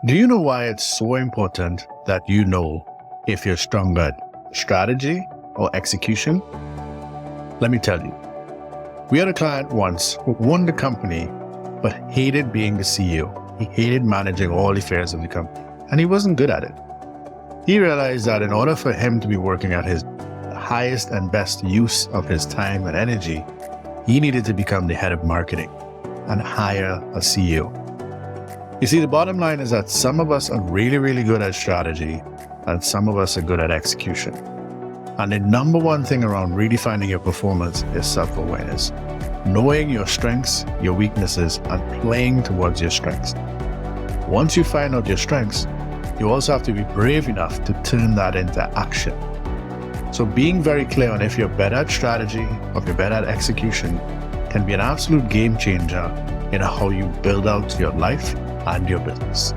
Do you know why it's so important that you know if you're stronger at strategy or execution? Let me tell you. We had a client once who owned the company but hated being the CEO. He hated managing all the affairs of the company, and he wasn't good at it. He realized that in order for him to be working at his highest and best use of his time and energy, he needed to become the head of marketing and hire a CEO. You see, the bottom line is that some of us are really, really good at strategy and some of us are good at execution. And the number one thing around redefining your performance is self-awareness. Knowing your strengths, your weaknesses, and playing towards your strengths. Once you find out your strengths, you also have to be brave enough to turn that into action. So being very clear on if you're better at strategy or if you're better at execution can be an absolute game changer in how you build out your life and your business.